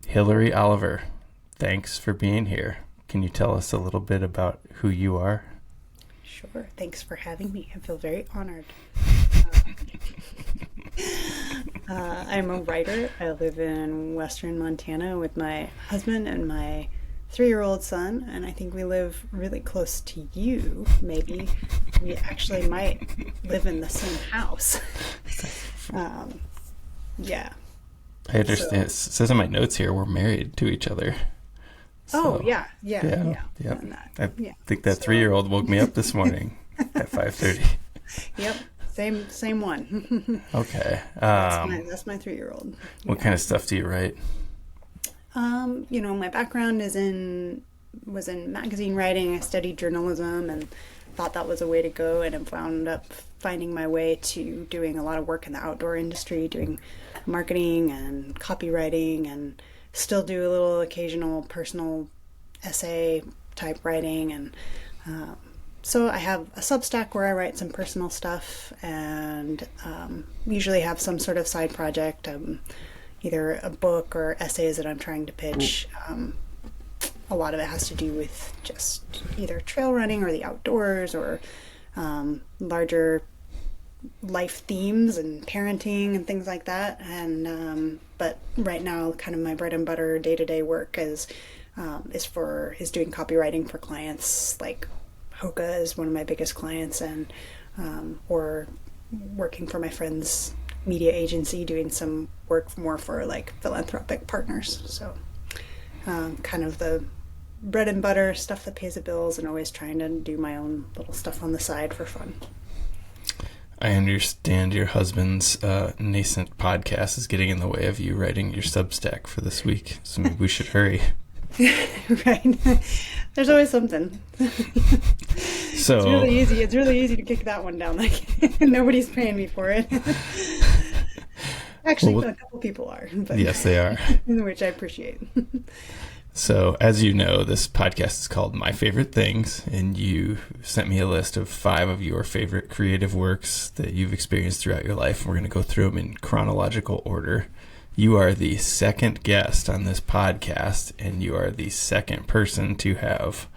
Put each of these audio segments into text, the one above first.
Hilary Oliver, thanks for being here. Can you tell us a little bit about who you are? Sure. Thanks for having me. I feel very honored. I'm a writer. I live in western Montana with my husband and my 3-year-old son, and I think we live really close to you. Maybe we actually might live in the same house. Yeah. I understand. It says in my notes here we're married to each other. So, yeah. I think that 3-year-old woke me up this morning at 5:30. Yep, same one. Okay. That's my 3-year-old. What kind of stuff do you write? My background was in magazine writing. I studied journalism and thought that was a way to go, and have wound up finding my way to doing a lot of work in the outdoor industry, doing marketing and copywriting, and still do a little occasional personal essay type writing. And so I have a Substack where I write some personal stuff, and usually have some sort of side project, either a book or essays that I'm trying to pitch. A lot of it has to do with just either trail running or the outdoors, or larger life themes and parenting and things like that. And but right now, kind of my bread and butter day-to-day work is doing copywriting for clients. Like Hoka is one of my biggest clients, and or working for my friend's media agency, doing some work more for like philanthropic partners. So kind of the bread and butter stuff that pays the bills, and always trying to do my own little stuff on the side for fun. I understand your husband's nascent podcast is getting in the way of you writing your Substack for this week, so maybe we should hurry. Right. There's always something. So it's really easy to kick that one down. Like nobody's paying me for it. Actually, a couple people are. But yes, they are. Which I appreciate. So, as you know, this podcast is called My Favorite Things, and you sent me a list of 5 of your favorite creative works that you've experienced throughout your life. We're going to go through them in chronological order. You are the second guest on this podcast, and you are the second person to have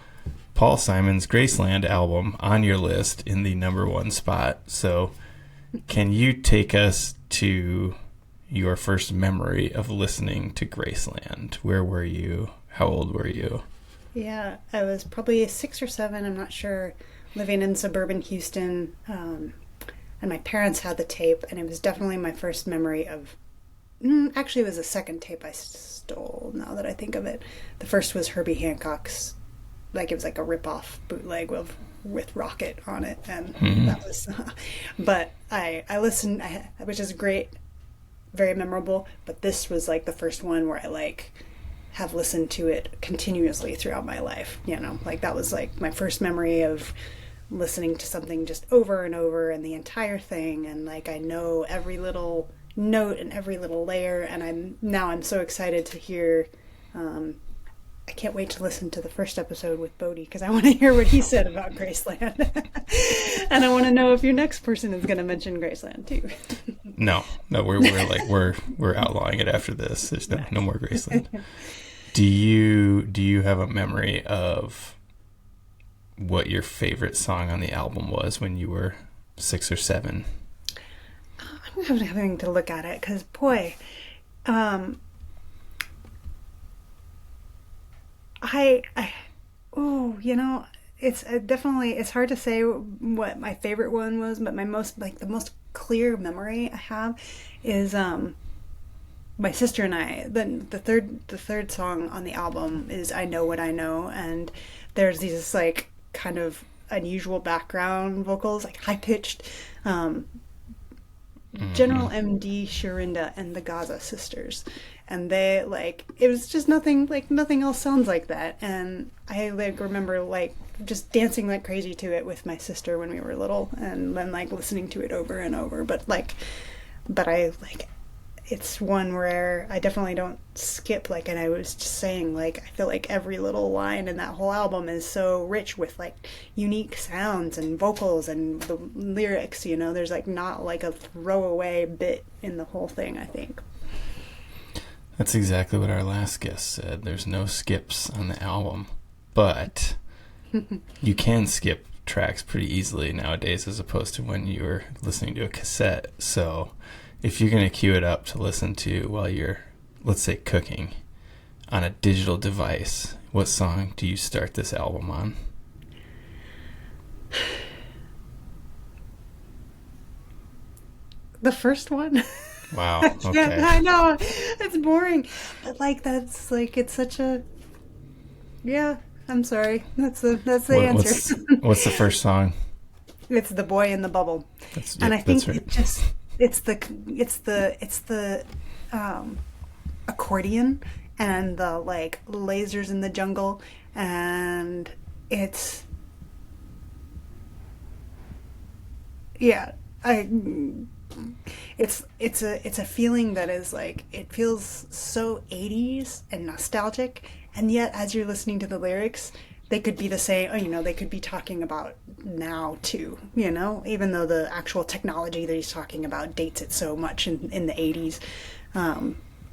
Paul Simon's Graceland album on your list in the number 1 spot. So, can you take us to your first memory of listening to Graceland? Where were you? How old were you? Yeah, I was probably 6 or 7, I'm not sure, living in suburban Houston. And my parents had the tape, and it was definitely my first memory of... Actually, it was the second tape I stole, now that I think of it. The first was Herbie Hancock's, it was like a rip-off bootleg with Rocket on it, and that was... but I listened, which is great, very memorable, but this was like the first one where I have listened to it continuously throughout my life. That was like my first memory of listening to something just over and over, and the entire thing, and I know every little note and every little layer, and I'm so excited to hear. I can't wait to listen to the first episode with Bodie, because I want to hear what he said about Graceland. And I want to know if your next person is going to mention Graceland too. No, we're outlawing it after this. There's no more Graceland. Do you have a memory of what your favorite song on the album was when you were 6 or 7? I'm having to look at it, because boy, it's definitely, it's hard to say what my favorite one was, but my the most clear memory I have is my sister and I. The third song on the album is I Know What I Know, and there's these kind of unusual background vocals, high pitched. General M.D. Sharinda and the Gaza Sisters, and they it was just nothing else sounds like that. And I remember just dancing like crazy to it with my sister when we were little, and then listening to it over and over. But I it's one where I definitely don't skip, and I was just saying, I feel like every little line in that whole album is so rich with unique sounds and vocals and the lyrics, there's not a throwaway bit in the whole thing, I think. That's exactly what our last guest said. There's no skips on the album, but you can skip tracks pretty easily nowadays as opposed to when you were listening to a cassette. So if you're going to cue it up to listen to while you're, let's say, cooking on a digital device, what song do you start this album on? The first one. Wow. Okay. Yeah, I know. It's boring. But like that's like it's such a yeah, I'm sorry. That's the answer. What's the first song? It's The Boy in the Bubble. And I think right. it's the accordion and the like lasers in the jungle, and it's it's a feeling that is like, it feels so 80s and nostalgic, and yet as you're listening to the lyrics, they could be the same, they could be talking about now too, even though the actual technology that he's talking about dates it so much in the 80s.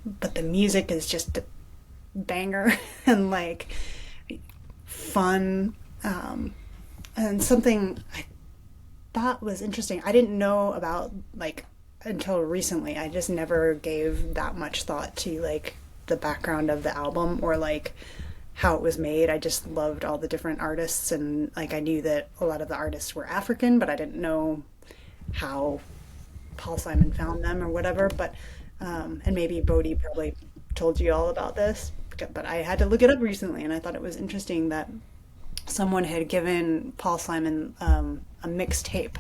But the music is just a banger and like fun, and something I thought was interesting. I didn't know about like until recently. I just never gave that much thought to like the background of the album or like how it was made. I just loved all the different artists, and like I knew that a lot of the artists were African, but I didn't know how Paul Simon found them or whatever. But and maybe Bodhi probably told you all about this, but I had to look it up recently, and I thought it was interesting that someone had given Paul Simon a mixtape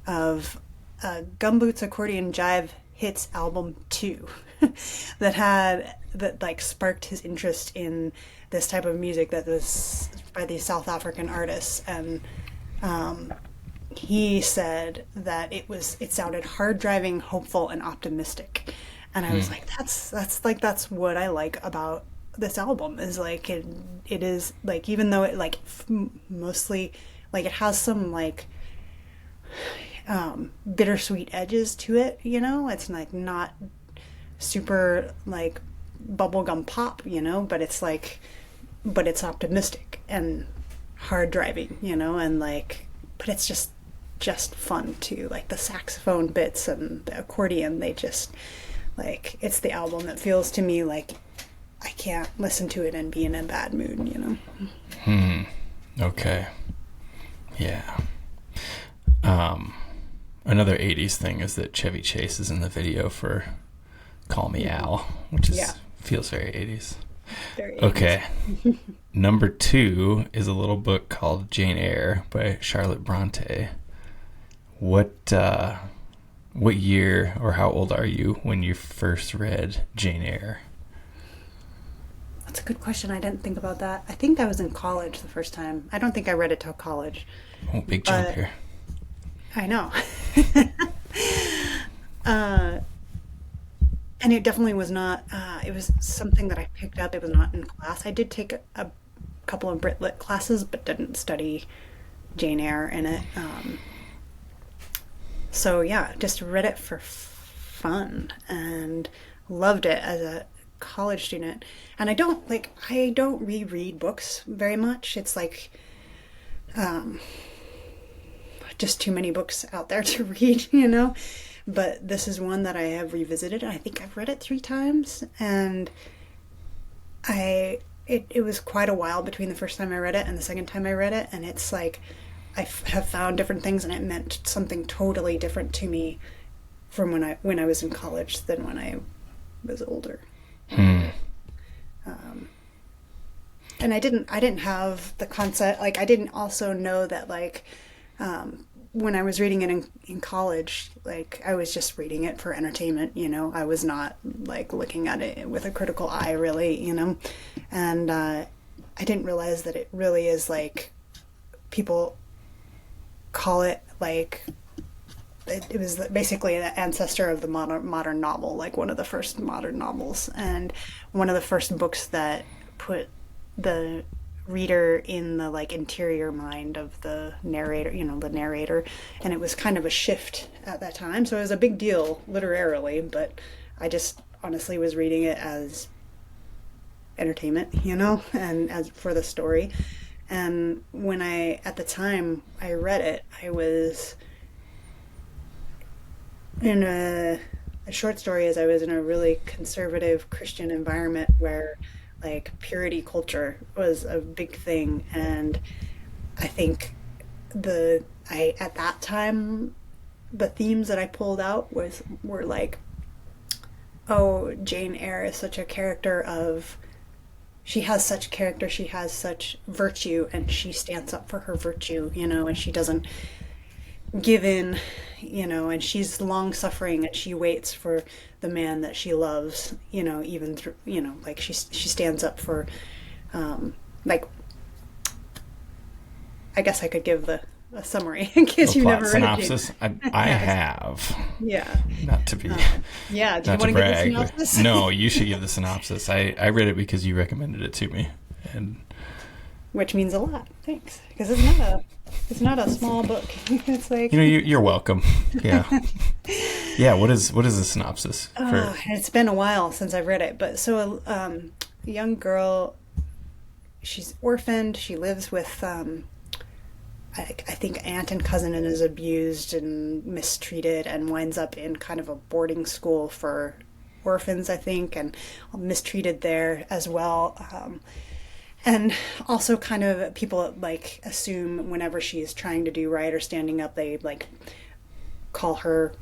of Gumboots Accordion Jive Hits Album 2 that like sparked his interest in this type of music that was by these South African artists. And he said that it sounded hard driving, hopeful, and optimistic. And I was like, that's what I like about this album, is like it is like, even though it like mostly like it has some like bittersweet edges to it, it's like not super like bubblegum pop, but it's like, but it's optimistic and hard driving, and like, but it's just fun too. Like the saxophone bits and the accordion, they just like, it's the album that feels to me like I can't listen to it and be in a bad mood, Okay. Yeah. Another 80s thing is that Chevy Chase is in the video for Call Me Al, which feels very 80s. Very 80s. Okay. Number 2 is a little book called Jane Eyre by Charlotte Brontë. What year or how old are you when you first read Jane Eyre? That's a good question. I didn't think about that. I think I was in college the first time. I don't think I read it till college. Oh, big jump here. I know. And it definitely was not, it was something that I picked up. It was not in class. I did take a couple of Brit Lit classes, but didn't study Jane Eyre in it. So yeah, just read it for fun and loved it as a college student. And I don't reread books very much. It's like just too many books out there to read, but this is one that I have revisited, and I think I've read it 3 times, and it was quite a while between the first time I read it and the second time I read it, and it's like I have found different things, and it meant something totally different to me from when I was in college than when I was older. And I didn't have the concept, like I didn't also know that like when I was reading it in college, like I was just reading it for entertainment, I was not like looking at it with a critical eye really, and I didn't realize that it really is like, people call it like, it was basically the ancestor of the modern novel, like one of the first modern novels, and one of the first books that put the reader in the like interior mind of the narrator, the narrator, and it was kind of a shift at that time, so it was a big deal literarily, but I just honestly was reading it as entertainment, and as for the story. And when at the time I read it, I was in a short story as I was in a really conservative Christian environment where like purity culture was a big thing. And I think at that time, the themes that I pulled out were like, oh, Jane Eyre is such a character of, she has such character, she has such virtue, and she stands up for her virtue, and she doesn't give in, and she's long suffering, and she waits for the man that she loves, even through, like she stands up for, like, I guess I could give a summary in case you've never read synopsis. I have. Yeah. Not to be. Yeah. Do you not want to brag, give the synopsis? No, you should give the synopsis. I read it because you recommended it to me, and which means a lot. Thanks, because it's not a small book. It's like you're welcome. Yeah. Yeah. What is the synopsis? It's been a while since I've read it, but so a young girl, she's orphaned. She lives with I think aunt and cousin, and is abused and mistreated, and winds up in kind of a boarding school for orphans, I think, and mistreated there as well. And also kind of people like assume whenever she's trying to do right or standing up, they like call her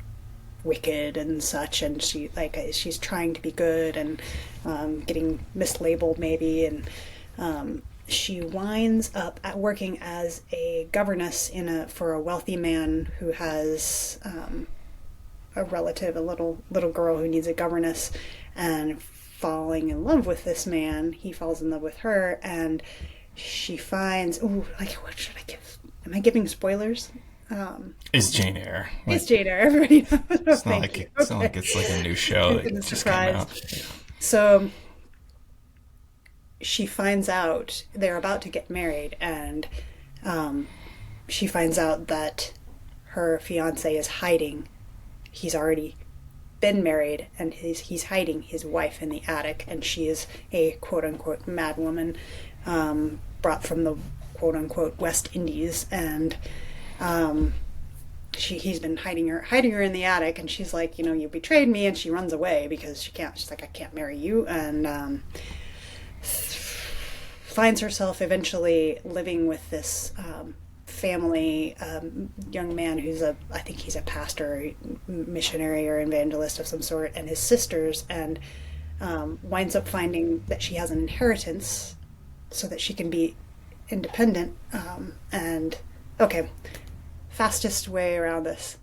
wicked and such, and she's trying to be good and getting mislabeled maybe, and she winds up working as a governess for a wealthy man who has a relative, a little girl who needs a governess, and falling in love with this man. He falls in love with her, and she finds, what should I give? Am I giving spoilers? It's Jane Eyre. It's Jane Eyre. Everybody knows. It's not like it's like a new show that just came out. Yeah. So she finds out they're about to get married, and she finds out that her fiance is hiding. He's already been married, and he's hiding his wife in the attic, and she is a quote-unquote mad woman brought from the quote-unquote West Indies, and he's been hiding her in the attic, and she's like, you betrayed me, and she runs away because she's like, I can't marry you, and finds herself eventually living with this family, young man who's I think he's a pastor, missionary, or evangelist of some sort, and his sisters, and winds up finding that she has an inheritance so that she can be independent. And okay, fastest way around this.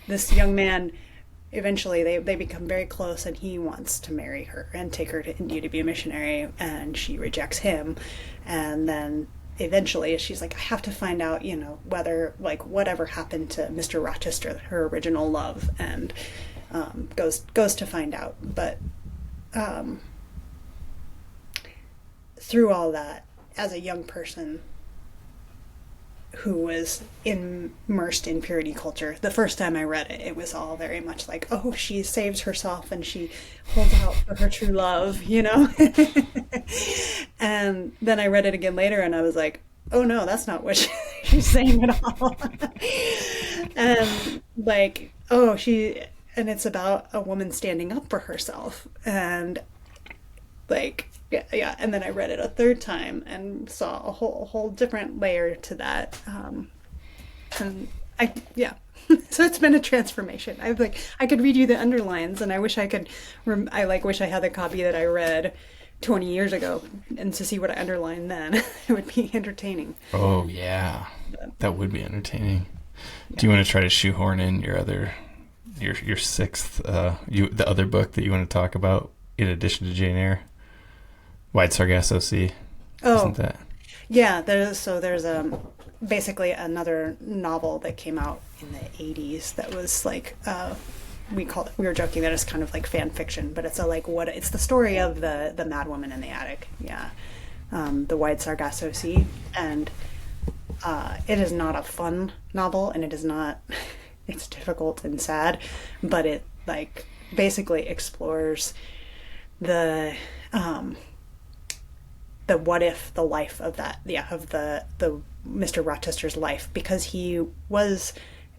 This young man, eventually they become very close, and he wants to marry her and take her to India to be a missionary, and she rejects him. And then eventually she's like, I have to find out, whether, like, whatever happened to Mr. Rochester, her original love, and goes to find out. But through all that, as a young person who was immersed in purity culture, the first time I read it, it was all very much like, oh, she saves herself and she holds out for her true love, And then I read it again later, and I was like, oh no, that's not what she's saying at all. And like, and it's about a woman standing up for herself, and like, yeah. And then I read it a third time and saw a whole different layer to that. And so it's been a transformation. I could read you the underlines, and I wish I could. Wish I had the copy that I read 20 years ago, and to see what I underlined then. It would be entertaining. Oh yeah, that would be entertaining. Yeah. Do you want to try to shoehorn in your sixth, the other book that you want to talk about in addition to Jane Eyre? Wide Sargasso Sea. Oh, isn't that? Yeah, there's basically another novel that came out in the 80s that was like, we were joking that it's kind of like fan fiction, but it's it's the story of the mad woman in the attic. Yeah. The Wide Sargasso Sea. And it is not a fun novel, and it is not, it's difficult and sad, but it basically explores the what if the life of that, of the Mr. Rochester's life, because he was,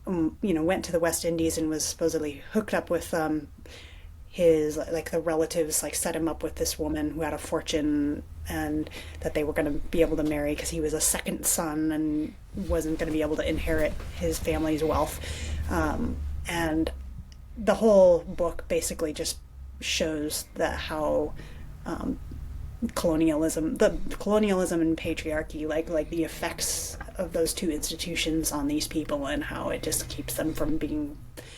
went to the West Indies and was supposedly hooked up with his, like, the relatives like set him up with this woman who had a fortune, and that they were going to be able to marry because he was a second son and wasn't going to be able to inherit his family's wealth. And the whole book basically just shows that how colonialism and patriarchy, like the effects of those two institutions on these people, and how it just keeps them from being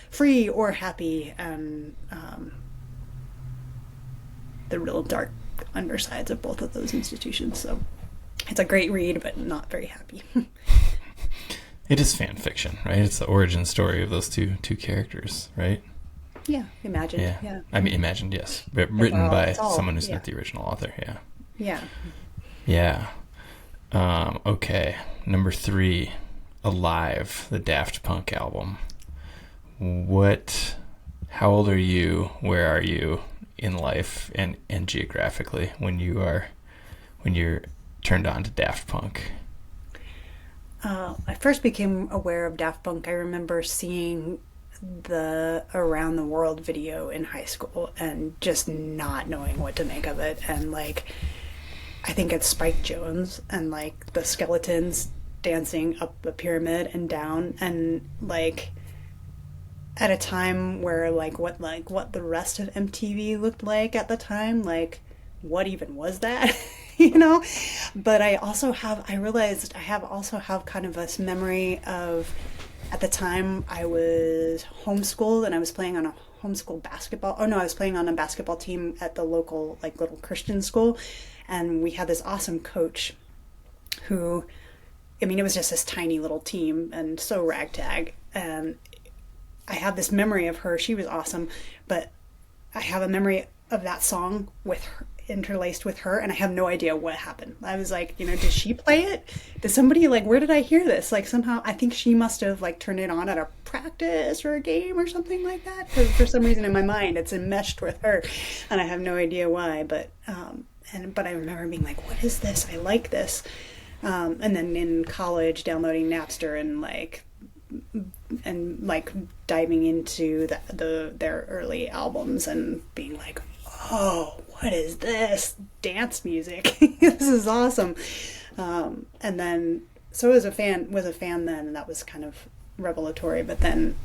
free or happy, and the real dark undersides of both of those institutions. So it's a great read, but not very happy. It is fan fiction, right? It's the origin story of those two characters, right? Yeah, imagined. Yeah. I mean, imagined, yes. But written by someone who's not the original author, Yeah. Okay, number 3, Alive, the Daft Punk album. How old are you? Where are you in life and geographically when you're turned on to Daft Punk? I first became aware of Daft Punk. I remember seeing the Around the World video in high school and just not knowing what to make of it. And like, I think it's Spike Jones and like the skeletons dancing up the pyramid and down, and like at a time where what the rest of MTV looked like at the time, like what even was that? But I realized I also have kind of this memory of, at the time I was homeschooled and I was playing on a homeschool basketball. Oh no, I was playing on a basketball team at the local like little Christian school, and we had this awesome coach who, I mean, it was just this tiny little team and so ragtag, and I have this memory of her. She was awesome, but I have a memory of that song with her, interlaced with her, and I have no idea what happened. I was like, did she play it? Did somebody, like, where did I hear this? Like, somehow I think she must have like turned it on at a practice or a game or something like that, because for some reason in my mind it's enmeshed with her, and I have no idea why. But I remember being like, what is this? I like this. And then in college downloading Napster and diving into their early albums and being like, oh, what is this dance music? This is awesome. And then so was a fan then, and that was kind of revelatory. But then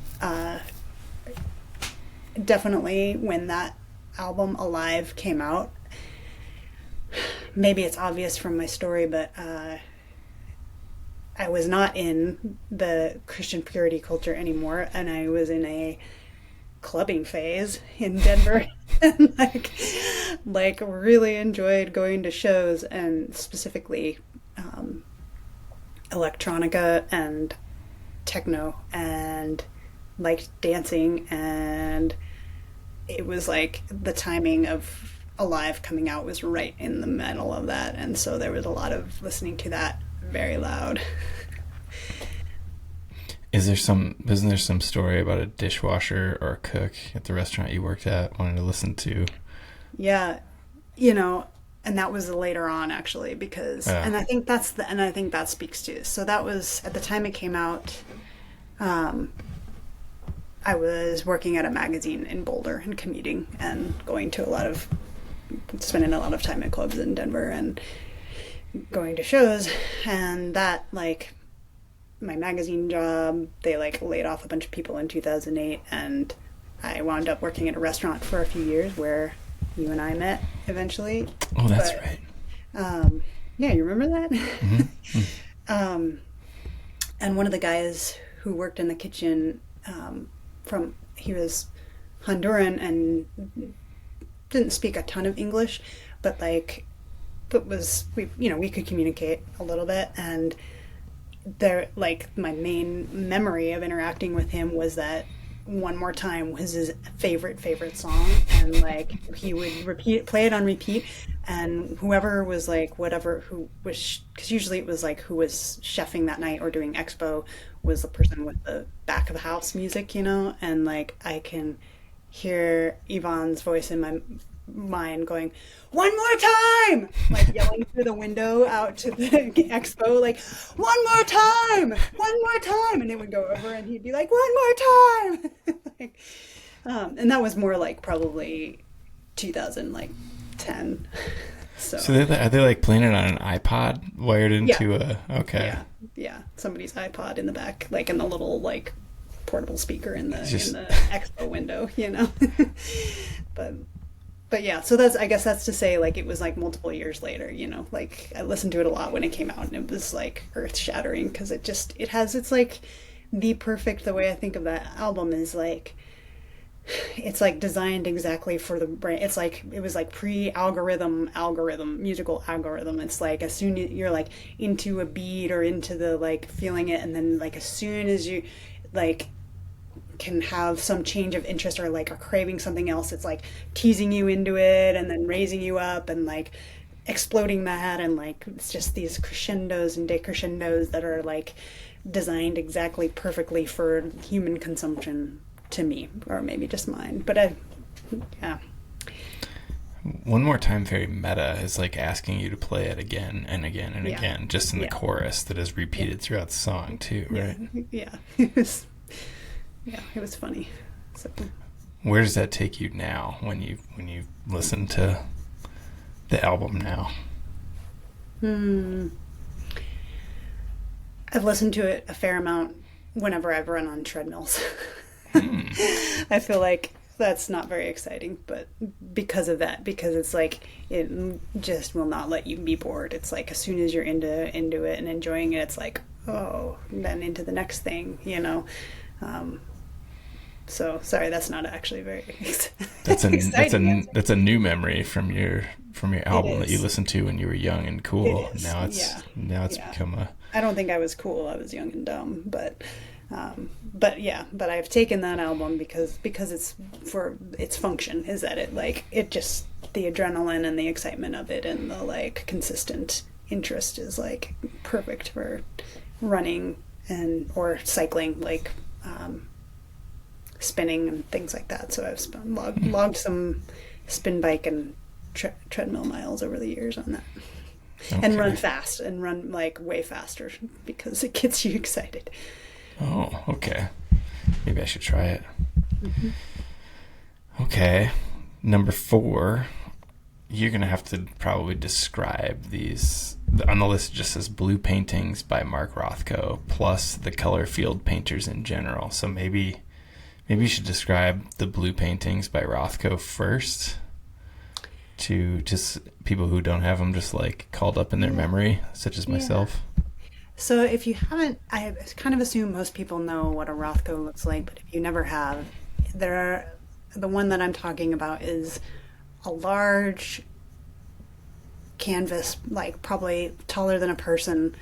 definitely when that album Alive came out, maybe it's obvious from my story, but I was not in the Christian purity culture anymore, and I was in a clubbing phase in Denver, and like really enjoyed going to shows, and specifically electronica and techno, and liked dancing. And it was like the timing of Alive coming out was right in the middle of that, and so there was a lot of listening to that very loud. Isn't there some story about a dishwasher or a cook at the restaurant you worked at wanting to listen to? Yeah, and that was later on, actually, because and I think that speaks to. So that was at the time it came out. I was working at a magazine in Boulder and commuting and spending a lot of time at clubs in Denver and going to shows, and that, like, my magazine job, they like laid off a bunch of people in 2008, and I wound up working at a restaurant for a few years where you and I met eventually. Oh, that's right. Yeah, you remember that? Mm-hmm. And one of the guys who worked in the kitchen, he was Honduran and didn't speak a ton of English, but we could communicate a little bit. And my main memory of interacting with him was that One More Time was his favorite song, and like he would play it on repeat, and whoever was like because usually it was like who was chefing that night or doing expo was the person with the back of the house music, and like I can hear Yvonne's voice in my mind going, "One more time!" Like yelling through the window out to the expo, like, "One more time! One more time!" And it would go over and he'd be like, "One more time!" Like, and that was more like probably 2010. So are they like playing it on an iPod wired into okay. Yeah. Somebody's iPod in the back, like in the little like portable speaker in the expo window, you know. But yeah, so I guess that's to say, like, it was like multiple years later, you know, like I listened to it a lot when it came out, and it was like earth shattering because it's like the way I think of that album is like, it's like designed exactly for the brain. It's like, it was like musical algorithm. It's like as soon as you're like into a beat or into the like feeling it, and then like as soon as you like can have some change of interest or like are craving something else, it's like teasing you into it and then raising you up and like exploding that, and like it's just these crescendos and decrescendos that are like designed exactly perfectly for human consumption, to me, or maybe just mine. But yeah. One More Time, very meta, is like asking you to play it again and again and again, just in the chorus that is repeated throughout the song too, right? Yeah. It was funny. So, where does that take you now when you listen to the album now? I've listened to it a fair amount whenever I've run on treadmills. I feel like that's not very exciting, but because it's like it just will not let you be bored. It's like as soon as you're into it and enjoying it, it's like, oh, then into the next thing, you know. So sorry, that's not actually very exciting. That's a new memory from your album that you listened to when you were young and cool. Now it's become a. I don't think I was cool. I was young and dumb, but I've taken that album because it's for its function is that it just the adrenaline and the excitement of it and the like consistent interest is like perfect for running or cycling, like spinning and things like that. So I've logged some spin bike and treadmill miles over the years on that. Okay. And run fast and run like way faster because it gets you excited. Oh, okay. Maybe I should try it. Mm-hmm. Okay. Number 4, you're going to have to probably describe these. On the list it just says blue paintings by Mark Rothko, plus the color field painters in general. So maybe you should describe the blue paintings by Rothko first, to just people who don't have them just like called up in their memory, such as myself. So if you haven't, I kind of assume most people know what a Rothko looks like, but if you never have, the one that I'm talking about is a large canvas, like probably taller than a person,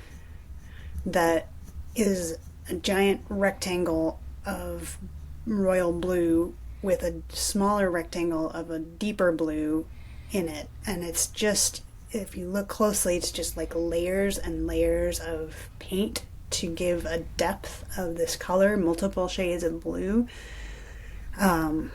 that is a giant rectangle of royal blue with a smaller rectangle of a deeper blue in it. And it's just, if you look closely, it's just like layers and layers of paint to give a depth of this color, multiple shades of blue. And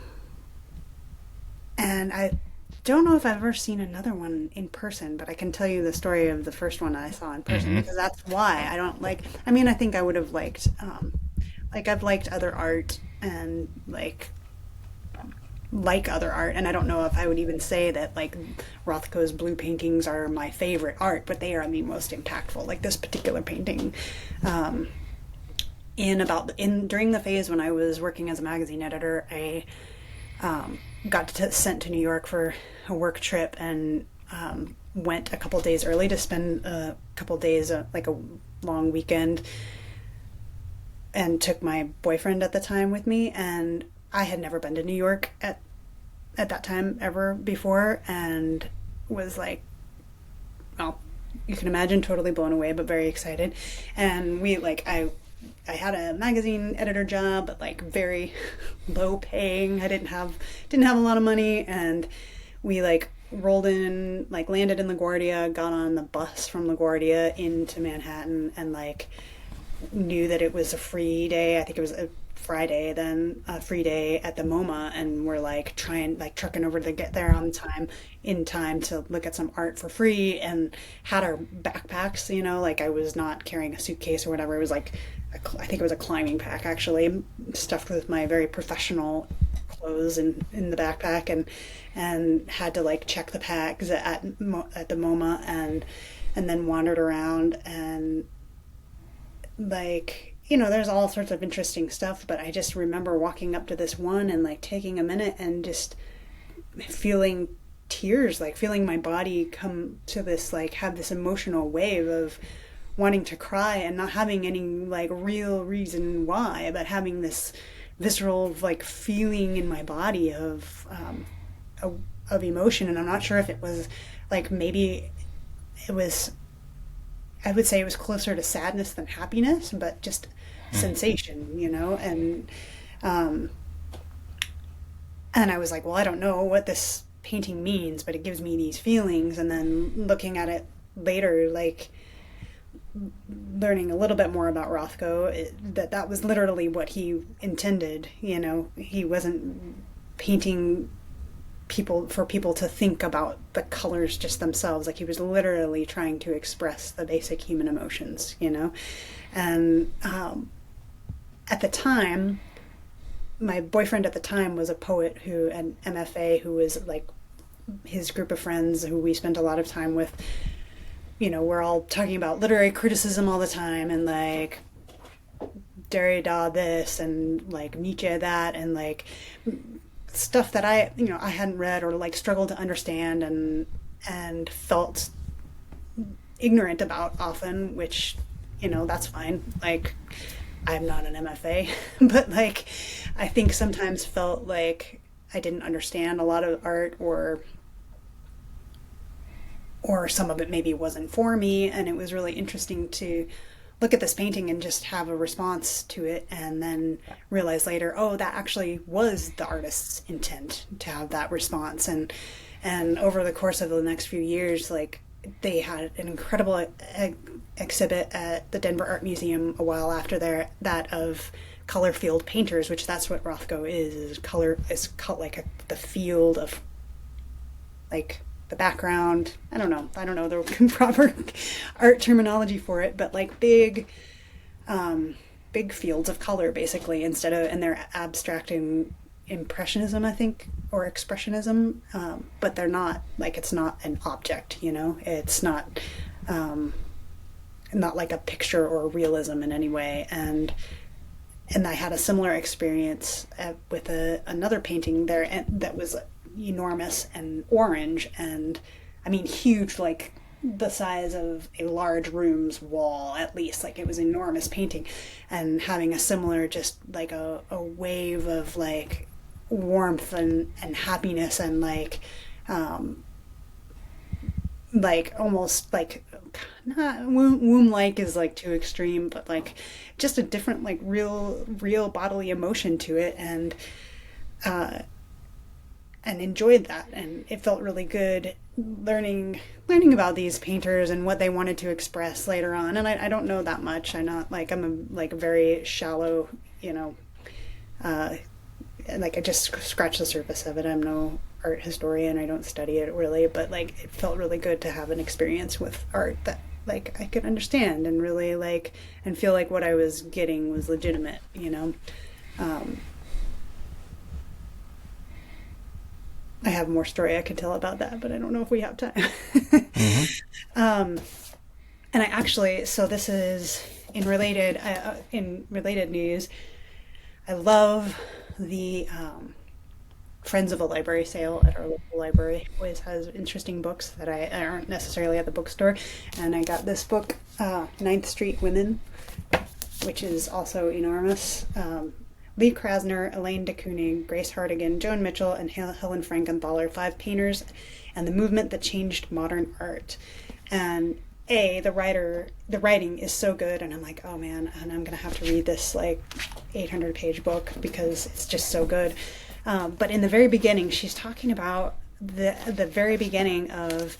I don't know if I've ever seen another one in person, but I can tell you the story of the first one I saw in person, because that's why I don't like, I mean, I think I would have liked, I've liked other art and like other art, and I don't know if I would even say that like Rothko's blue paintings are my favorite art, but they are the most impactful. Like this particular painting, during the phase when I was working as a magazine editor, I got sent to New York for a work trip, and went a couple days early to spend a couple days, like a long weekend, and took my boyfriend at the time with me. And I had never been to New York at that time ever before, and was like, well, you can imagine, totally blown away, but very excited. And we I had a magazine editor job, but like very low paying. I didn't have a lot of money, and we like rolled in, like landed in LaGuardia, got on the bus from LaGuardia into Manhattan, and like knew that it was a free day. I think it was Friday, then a free day at the MoMA, and we're like trucking over to get there in time to look at some art for free, and had our backpacks, like I was not carrying a suitcase or whatever. It was like, I think it was a climbing pack actually, stuffed with my very professional clothes in the backpack, and had to like check the packs at the MoMA, and then wandered around, and like, there's all sorts of interesting stuff, but I just remember walking up to this one and like taking a minute and just feeling tears, like feeling my body come to this, like have this emotional wave of wanting to cry, and not having any like real reason why, but having this visceral like feeling in my body of emotion. And I'm not sure if it was like, maybe it was, I would say it was closer to sadness than happiness, but just sensation, and I was like, well, I don't know what this painting means, but it gives me these feelings. And then looking at it later, like learning a little bit more about Rothko, that was literally what he intended. He wasn't painting for people to think about the colors just themselves. Like, he was literally trying to express the basic human emotions, and at the time, my boyfriend at the time was a poet, an MFA, who was like his group of friends who we spent a lot of time with. We're all talking about literary criticism all the time, and like Derrida this, and like Nietzsche that, and like stuff that I hadn't read, or like struggled to understand, and felt ignorant about often, which, that's fine. Like, I'm not an MFA, but like, I think sometimes felt like I didn't understand a lot of art, or some of it maybe wasn't for me. And it was really interesting to look at this painting and just have a response to it, and then realize later, oh, that actually was the artist's intent to have that response. And over the course of the next few years, like, they had an incredible exhibit at the Denver Art Museum a while after that of color field painters, which that's what Rothko is color, like the field of like the background. I don't know the proper art terminology for it, but like big fields of color, basically, and they're abstracting impressionism, I think, or expressionism, but they're not, like, it's not an object, it's not like a picture or realism in any way. And I had a similar experience with another painting there that was enormous and orange, and I mean huge, like the size of a large room's wall at least. Like, it was an enormous painting, and having a similar, just like a wave of like warmth and happiness, and like almost like, not womb-like is like too extreme, but like just a different, like real bodily emotion to it, and enjoyed that. And it felt really good learning about these painters and what they wanted to express later on. And I don't know that much. I'm a very shallow, like, I just scratch the surface of it. I'm no art historian. I don't study it really, but like, it felt really good to have an experience with art that like I could understand, and really like, and feel like what I was getting was legitimate, I have more story I could tell about that, but I don't know if we have time. And I actually, so this is in related news. I love the Friends of a Library sale at our local library. Always has interesting books that aren't necessarily at the bookstore. And I got this book, Ninth Street Women, which is also enormous. Lee Krasner, Elaine de Kooning, Grace Hardigan, Joan Mitchell, and Helen Frankenthaler, 5 painters, and the movement that changed modern art. And the writing is so good, and I'm like, oh man, and I'm gonna have to read this like 800-page book because it's just so good. But in the very beginning, she's talking about the very beginning of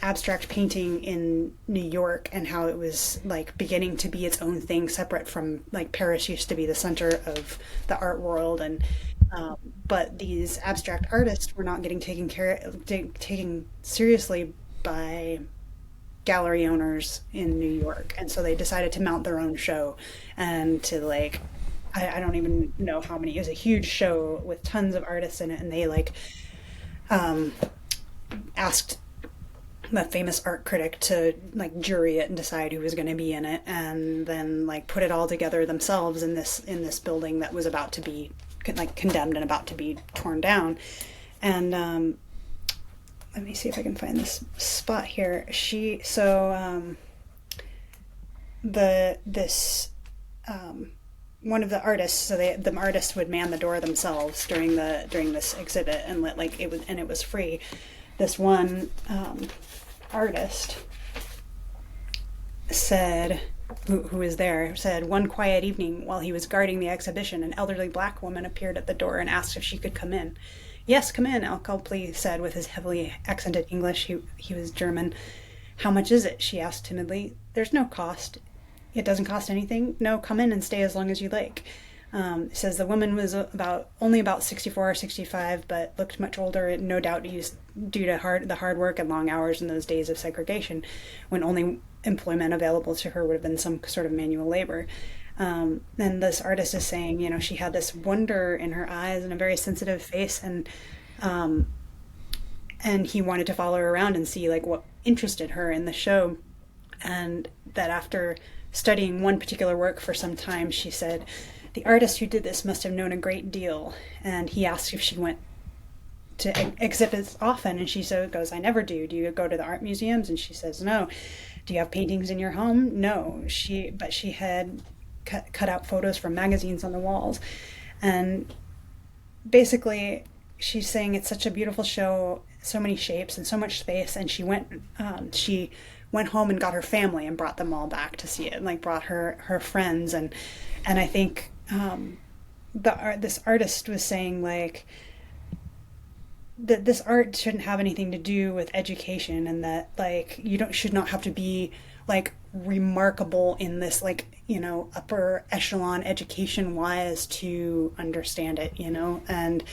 abstract painting in New York, and how it was like beginning to be its own thing, separate from like Paris used to be the center of the art world, and but these abstract artists were not getting taken seriously by gallery owners in New York, and so they decided to mount their own show, and to like I don't even know how many. It was a huge show with tons of artists in it, and they like asked the famous art critic to like jury it and decide who was going to be in it, and then like put it all together themselves in this building that was about to be like condemned and about to be torn down. And let me see if I can find this spot here. One of the artists, so the artists would man the door themselves during this exhibit, and it was free. This one artist said, who was there, said, one quiet evening while he was guarding the exhibition, an elderly black woman appeared at the door and asked if she could come in. Yes, come in, Al Copley said with his heavily accented English. He was German. How much is it? She asked timidly. There's no cost. It doesn't cost anything? No, come in and stay as long as you like. It says the woman was only about 64 or 65, but looked much older, no doubt due to the hard work and long hours in those days of segregation, when only employment available to her would have been some sort of manual labor. And this artist is saying, she had this wonder in her eyes and a very sensitive face, and he wanted to follow her around and see like what interested her in the show. And that after studying one particular work for some time, she said, the artist who did this must have known a great deal. And he asked if she went to exhibits often, and she goes, I never do. Do you go to the art museums? And she says, no. Do you have paintings in your home? No. But she had cut out photos from magazines on the walls. And basically she's saying it's such a beautiful show, so many shapes and so much space. And she went home and got her family and brought them all back to see it, and like brought her friends. And I think this artist was saying like that this art shouldn't have anything to do with education, and that like should not have to be like remarkable in this like upper echelon education wise to understand it, and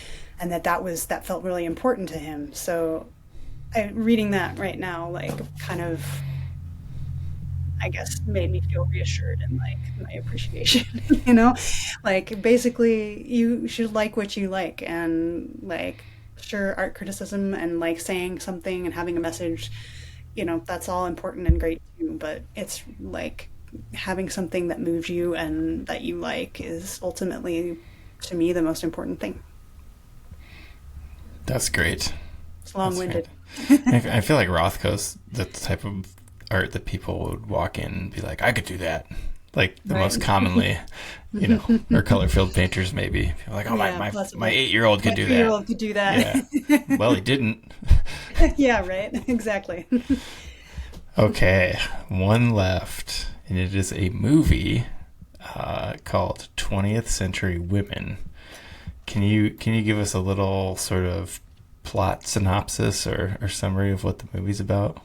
that felt really important to him. So reading that right now like kind of, I guess, made me feel reassured in like my appreciation. Like basically you should like what you like, and like sure, art criticism and like saying something and having a message, that's all important and great too, but it's like having something that moves you and that you like is ultimately, to me, the most important thing. That's great. It's long-winded. I feel like Rothko's the type of art that people would walk in and be like, I could do that. Like the most commonly, or color-filled painters maybe. Like, oh, my 8-year-old could do that. My 8-year-old could do that. Yeah. Well, he didn't. Yeah, right. Exactly. Okay, one left, and it is a movie called 20th Century Women. Can you give us a little sort of plot synopsis or summary of what the movie's about?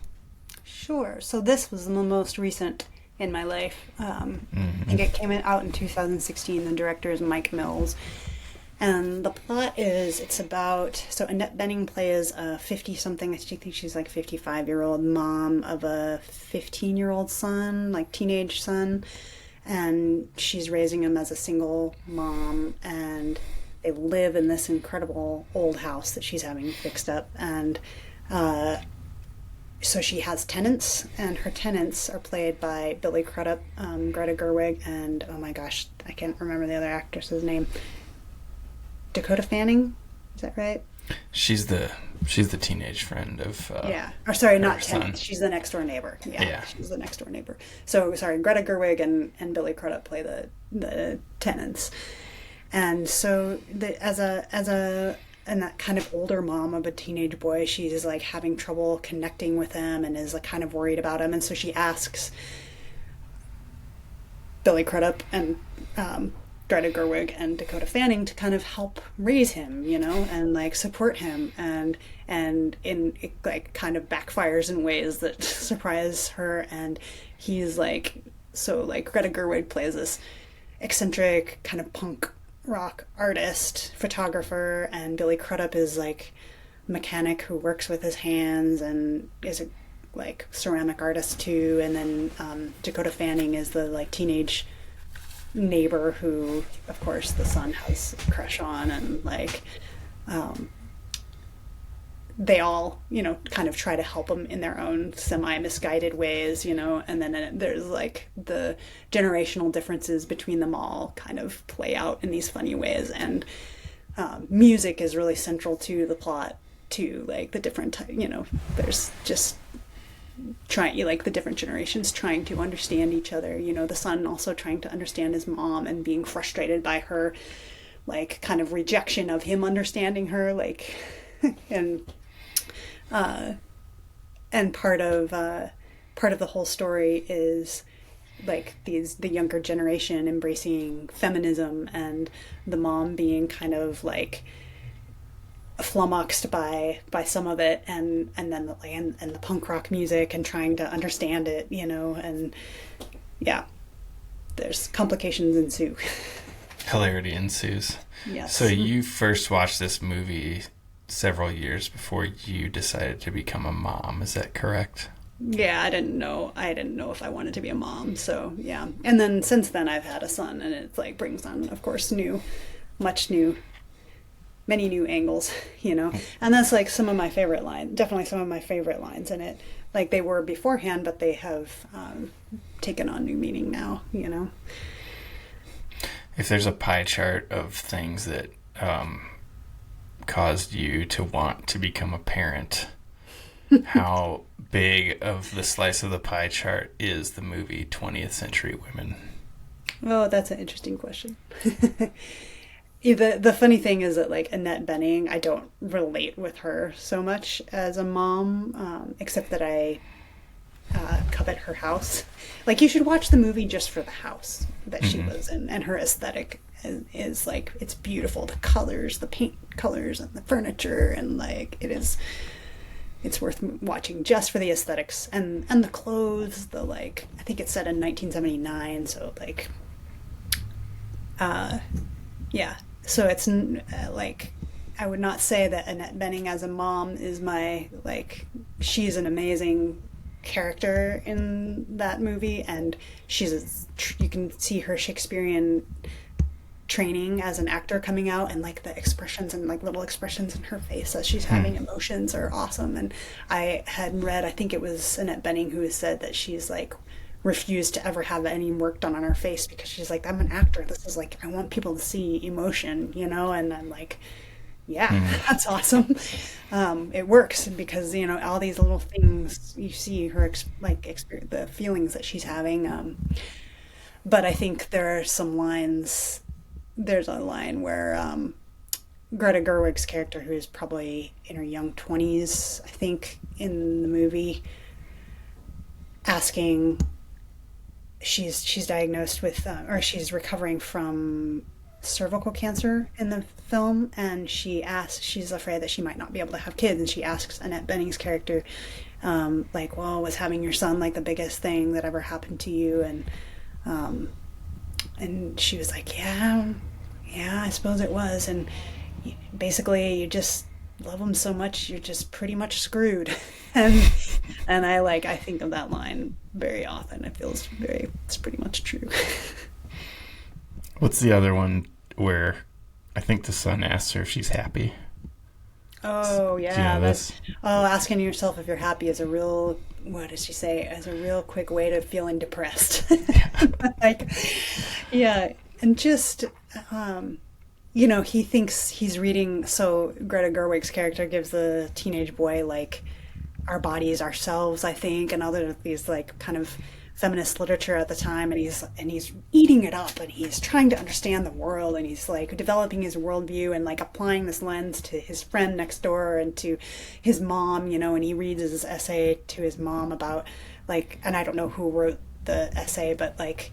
Sure. So this was the most recent in my life. I think it came out in 2016. The director is Mike Mills. And the plot is, it's about, so Annette Bening plays a 50-something, I think she's like 55-year-old mom of a 15-year-old son, like teenage son. And she's raising him as a single mom, and they live in this incredible old house that she's having fixed up. And so she has tenants, and her tenants are played by Billy Crudup, Greta Gerwig, and oh my gosh, I can't remember the other actress's name. Dakota Fanning, is that right? She's the teenage friend of yeah. Or sorry, not tenant. She's the next door neighbor. Yeah, she's the next door neighbor. So sorry, Greta Gerwig and Billy Crudup play the tenants, and so as and that kind of older mom of a teenage boy, she's like having trouble connecting with him and is like kind of worried about him, and so she asks Billy Crudup and Greta Gerwig and Dakota Fanning to kind of help raise him, you know, and like support him, and it like kind of backfires in ways that surprise her. And he's like, so like Greta Gerwig plays this eccentric kind of punk rock artist, photographer, and Billy Crudup is like mechanic who works with his hands and is a like ceramic artist too. And then Dakota Fanning is the like teenage neighbor who, of course, the son has a crush on, and like they all, you know, kind of try to help him in their own semi-misguided ways, you know. And then there's like the generational differences between them all kind of play out in these funny ways. And music is really central to the plot, to like the different, you know, there's just trying, like the different generations trying to understand each other, you know, the son also trying to understand his mom and being frustrated by her like kind of rejection of him understanding her, like and part of the whole story is like the younger generation embracing feminism, and the mom being kind of like flummoxed by some of it, and then the punk rock music, and trying to understand it, you know. And yeah, there's complications ensue. Hilarity ensues. Yes. So you first watched this movie several years before you decided to become a mom, is that correct? Yeah, I didn't know if I wanted to be a mom, so yeah. And then since then I've had a son, and it like brings on, of course, many new angles, you know. And that's like definitely some of my favorite lines in it. Like they were beforehand, but they have taken on new meaning now, you know. If there's a pie chart of things that caused you to want to become a parent, how big of the slice of the pie chart is the movie 20th Century Women? Oh, that's an interesting question. The funny thing is that like Annette Bening, I don't relate with her so much as a mom, except that I covet her house. Like you should watch the movie just for the house that she lives in, and her aesthetic is like, it's beautiful. The colors, the paint colors, and the furniture, and like it's worth watching just for the aesthetics and the clothes. The like, I think it's set in 1979, so like, yeah. So it's like, I would not say that Annette Bening as a mom is my, like, she's an amazing character in that movie, and you can see her Shakespearean training as an actor coming out, and like the expressions and like little expressions in her face as she's having emotions are awesome. And I had read, I think it was Annette Bening who said that she's like refused to ever have any work done on her face because she's like, I'm an actor, this is like, I want people to see emotion, you know. And I'm like, yeah, that's awesome. It works because, you know, all these little things you see her the feelings that she's having. But I think there are some lines. There's a line where Greta Gerwig's character, who is probably in her young 20s, I think, in the movie, asking, she's diagnosed with, or she's recovering from cervical cancer in the film, and she's afraid that she might not be able to have kids, and she asks Annette Bening's character, like, well, was having your son like the biggest thing that ever happened to you? And she was like, yeah, I suppose it was. And basically, you just love him so much, you're just pretty much screwed. and I think of that line very often. It's pretty much true. What's the other one where I think the son asks her if she's happy? Oh, yeah. Do you know this? Asking yourself if you're happy is what does she say? As a real quick way to feeling depressed. Like, yeah. And just, you know, he thinks he's reading, so Greta Gerwig's character gives the teenage boy, like, our bodies, ourselves, I think, and other these, like, kind of feminist literature at the time, and he's eating it up, and he's trying to understand the world, and he's like developing his worldview and like applying this lens to his friend next door and to his mom, you know. And he reads his essay to his mom about, like, and I don't know who wrote the essay, but like,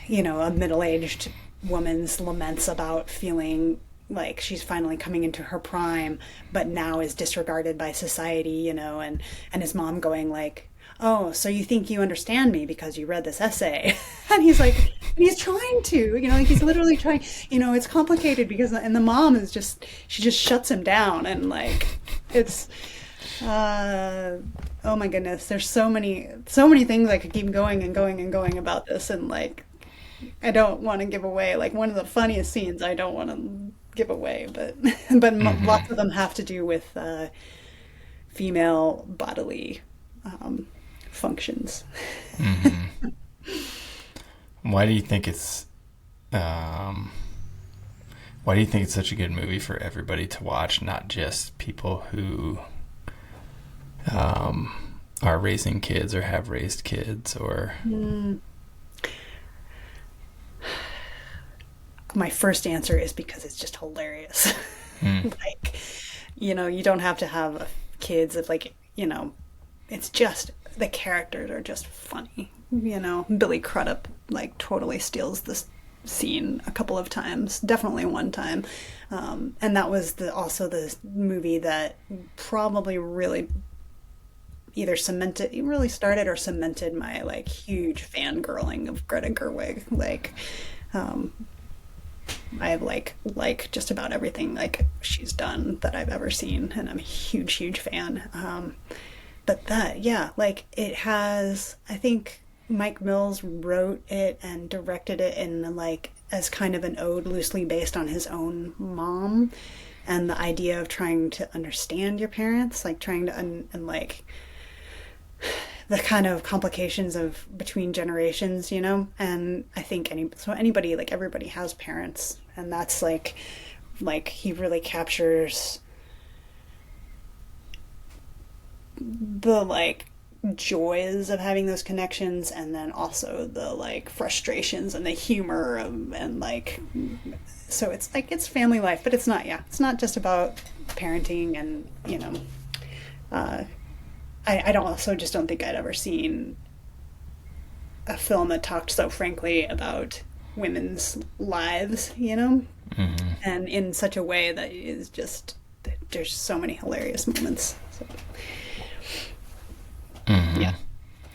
you know, a middle-aged woman's laments about feeling like she's finally coming into her prime, but now is disregarded by society, and his mom going like, oh, so you think you understand me because you read this essay. And he's like, and he's trying to, like he's literally trying, it's complicated because, and the mom is she just shuts him down, and like, it's, oh my goodness, there's so many things I could keep going and going and going about this, and like, I don't want to give away, like one of the funniest scenes I don't want to give away, but lots of them have to do with female bodily functions. Mm-hmm. Why do you think it's such a good movie for everybody to watch, not just people who are raising kids or have raised kids or My first answer is because it's just hilarious. Like, you don't have to have kids if like, it's just, the characters are just funny. Billy Crudup like totally steals this scene a couple of times, definitely one time. And that was also the movie that probably really either really started or cemented my like huge fangirling of Greta Gerwig. Like, I have like just about everything like she's done that I've ever seen, and I'm a huge fan. But like it has, I think Mike Mills wrote it and directed it in like as kind of an ode loosely based on his own mom, and the idea of trying to understand your parents, like trying to and like the kind of complications of between generations, and I think anybody, like everybody has parents, and that's like he really captures the like joys of having those connections, and then also the like frustrations and the humor and like, so it's like it's family life, but it's not just about parenting, and I don't think I'd ever seen a film that talked so frankly about women's lives, Mm-hmm. and in such a way that is just, there's so many hilarious moments. So, Mm-hmm. yeah,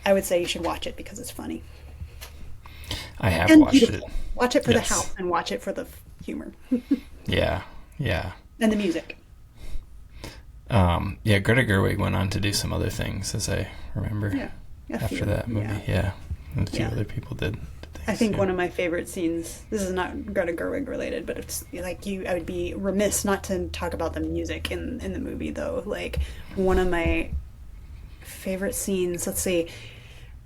I would say you should watch it because it's funny. I have and watched beautiful. it. Watch it for Yes. the house, and watch it for the humor. Yeah. And the music. Greta Gerwig went on to do some other things, as I remember. Yeah. After that movie, yeah. And a few other people did things. I think one of my favorite scenes, this is not Greta Gerwig related, but it's like I would be remiss not to talk about the music in the movie, though. Like, one of my favorite scenes, let's see.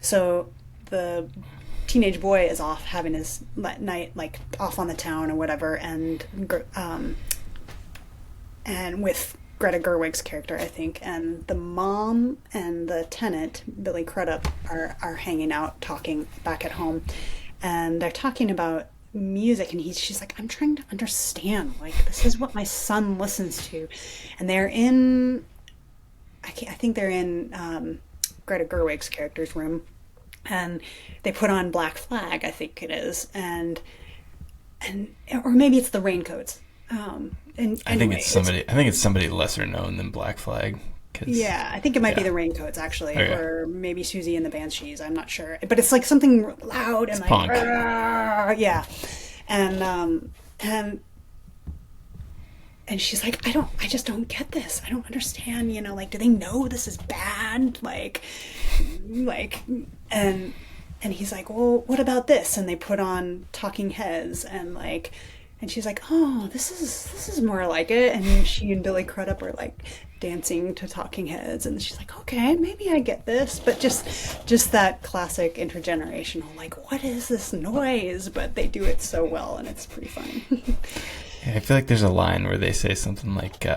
So the teenage boy is off having his night, like off on the town or whatever, and with Greta Gerwig's character, I think, and the mom and the tenant, Billy Crudup, are hanging out, talking back at home, and they're talking about music, and she's like, I'm trying to understand, like, this is what my son listens to, and they're in, I think they're in Greta Gerwig's character's room, and they put on Black Flag, I think it is, and or maybe it's the Raincoats. And I think it's somebody lesser known than Black Flag. Yeah, I think it might be the Raincoats, actually, or maybe Susie and the Banshees. I'm not sure, but it's like something loud and it's like punk. Yeah, and she's like, I just don't get this. I don't understand. Like, do they know this is bad? Like, and he's like, well, what about this? And they put on Talking Heads, and like. And she's like, oh, this is more like it. And she and Billy Crudup are like dancing to Talking Heads. And she's like, okay, maybe I get this. But just that classic intergenerational, like, what is this noise? But they do it so well, and it's pretty funny. Yeah, I feel like there's a line where they say something like,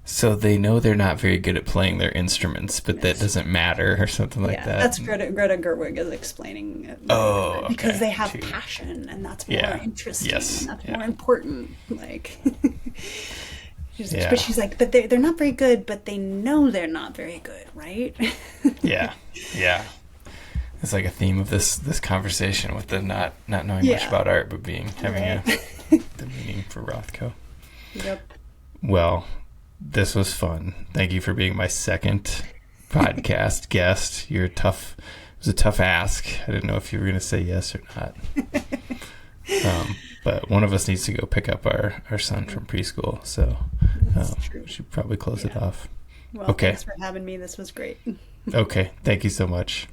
so they know they're not very good at playing their instruments, but that doesn't matter, or something like that. That's Greta Gerwig is explaining it. Oh, okay. Because they have passion, and that's more interesting, and that's more important. Like, but she's like, but they're not very good, but they know they're not very good, right? Yeah. It's like a theme of this conversation with the not knowing much about art, but having the meaning for Rothko. Yep. Well, this was fun. Thank you for being my second podcast guest. It was a tough ask. I didn't know if you were going to say yes or not. But one of us needs to go pick up our son from preschool, so we should probably close it off. Well, okay. Thanks for having me. This was great. Okay. Thank you so much.